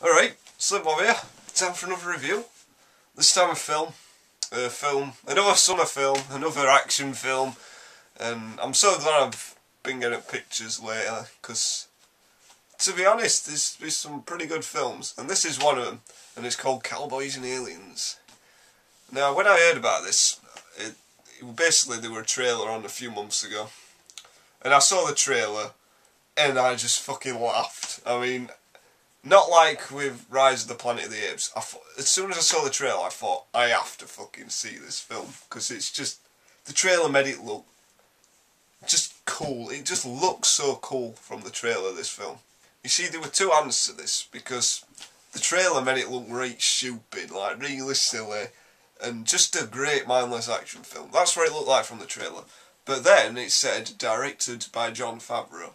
Alright, SlimmBob here. Time for another review. This time a film. Another summer film, another action film. And I'm so glad I've been getting pictures lately, because to be honest, there's some pretty good films. And this is one of them, and it's called Cowboys and Aliens. Now, when I heard about this, basically there were a trailer on a few months ago. And I saw the trailer, and I just fucking laughed. I mean, not like with Rise of the Planet of the Apes. As soon as I saw the trailer, I thought, I have to fucking see this film. Because it's just, the trailer made it look just cool. It just looks so cool from the trailer, this film. You see, there were two answers to this, because the trailer made it look really stupid, like really silly, and just a great mindless action film. That's what it looked like from the trailer. But then it said, directed by Jon Favreau.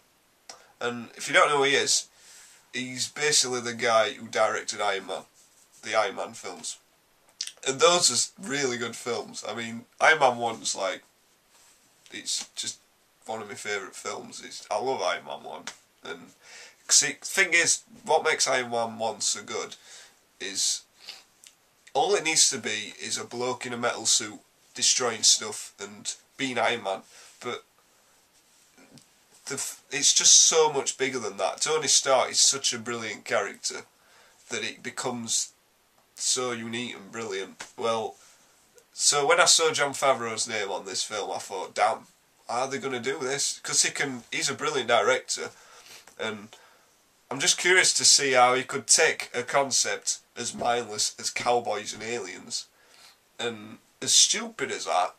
And if you don't know who he is, he's basically the guy who directed Iron Man, the Iron Man films. And those are really good films. I mean, Iron Man 1's like, it's just one of my favourite films. I love Iron Man 1. And see, the thing is, what makes Iron Man 1 so good is, all it needs to be is a bloke in a metal suit destroying stuff and being Iron Man. But it's just so much bigger than that. Tony Stark is such a brilliant character that it becomes so unique and brilliant. Well, so when I saw Jon Favreau's name on this film, I thought, damn, how are they going to do this? Because he's a brilliant director, and I'm just curious to see how he could take a concept as mindless as Cowboys and Aliens, and as stupid as that,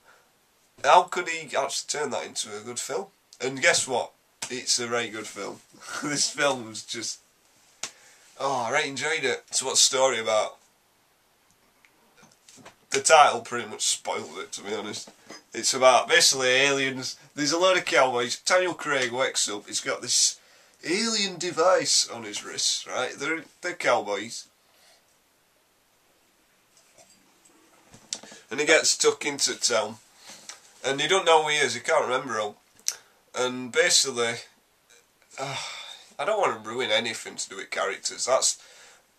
how could he actually turn that into a good film? And guess what? It's a very good film. This film was just... oh, I really enjoyed it. So what's the story about? The title pretty much spoiled it, to be honest. It's about, basically, aliens. There's a load of cowboys. Daniel Craig wakes up, he's got this alien device on his wrist, right? They're cowboys. And he gets stuck into town. And you don't know who he is, you can't remember him. And basically, I don't want to ruin anything to do with characters. That's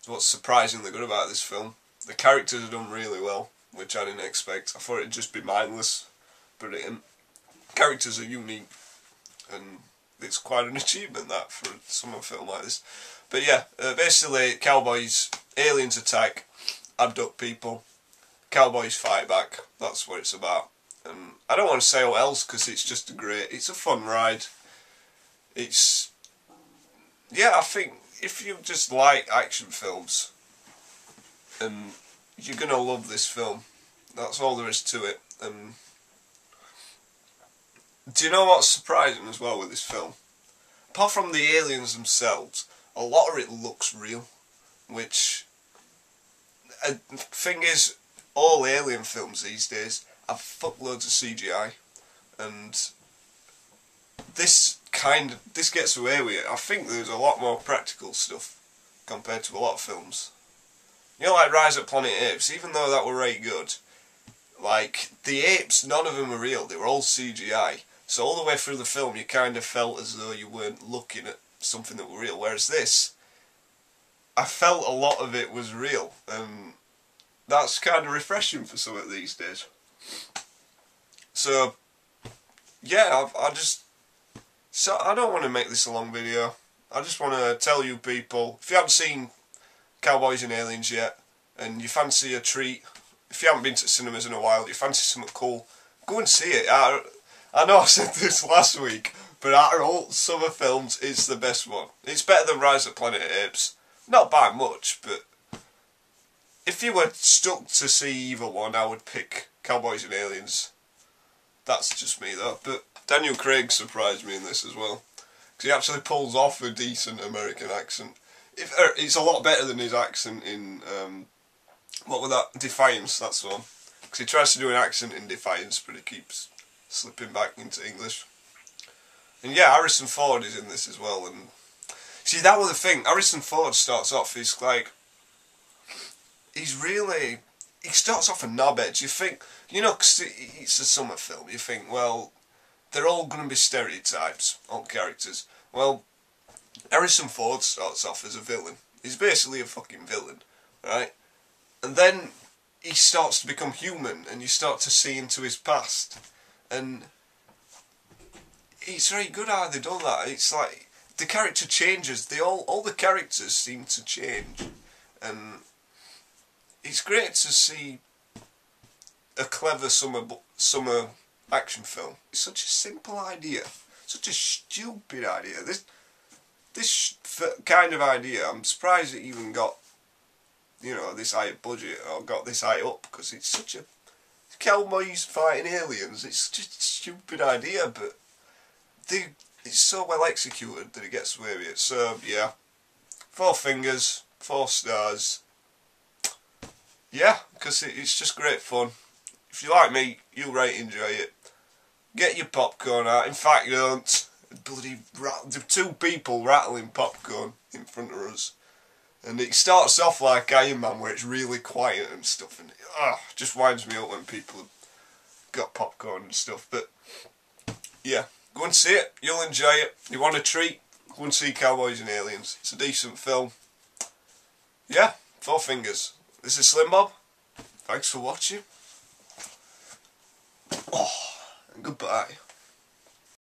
what's surprisingly good about this film. The characters are done really well, which I didn't expect. I thought it'd just be mindless, but it isn't. Characters are unique, and it's quite an achievement that for a summer film like this. But yeah, basically, cowboys, aliens attack, abduct people, cowboys fight back. That's what it's about. And I don't want to say what else, because it's just it's a fun ride. Yeah, I think if you just like action films, and you're going to love this film. That's all there is to it. And do you know what's surprising as well with this film? Apart from the aliens themselves, a lot of it looks real, which, the thing is, all alien films these days have fuckloads of CGI, and this gets away with it. I think there's a lot more practical stuff compared to a lot of films. You know, like Rise of the Planet of the Apes, even though that were really good, like, the apes, none of them were real, they were all CGI. So all the way through the film you kind of felt as though you weren't looking at something that were real, whereas this, I felt a lot of it was real, and that's kind of refreshing for some of these days. So, yeah, I don't want to make this a long video. I just want to tell you people, if you haven't seen Cowboys and Aliens yet, and you fancy a treat, if you haven't been to cinemas in a while, you fancy something cool, go and see it. I know I said this last week, but out of all summer films, it's the best one. It's better than Rise of the Planet of the Apes. Not by much, but if you were stuck to see either one, I would pick Cowboys and Aliens. That's just me though. But Daniel Craig surprised me in this as well, because he actually pulls off a decent American accent. It's a lot better than his accent in, what was that? Defiance, that's the one. Because he tries to do an accent in Defiance, but he keeps slipping back into English. And yeah, Harrison Ford is in this as well. And see, that was the thing. Harrison Ford starts off, he's like, he starts off a knobhead. You think, you know, because it's a summer film, you think, well, they're all going to be stereotypes, all characters. Well, Harrison Ford starts off as a villain, He's basically a fucking villain, right? And then he starts to become human, and you start to see into his past, and it's very good how they done that. It's like the character changes. All the characters seem to change, and it's great to see a clever summer action film. It's such a simple idea, such a stupid idea. This kind of idea, I'm surprised it even got, you know, this high budget or got this high up, because it's such a Cowboys fighting aliens. It's just a stupid idea, but it's so well executed that it gets away with it. So yeah, 4 fingers, 4 stars. Yeah, because it's just great fun. If you like me, you'll right enjoy it. Get your popcorn out. In fact, don't. Bloody there are 2 people rattling popcorn in front of us, and it starts off like Iron Man, where it's really quiet and stuff, and it just winds me up when people have got popcorn and stuff. But yeah, go and see it. You'll enjoy it. You want a treat? Go and see Cowboys and Aliens. It's a decent film. Yeah, 4 fingers. This is Slim Bob. Thanks for watching. And goodbye.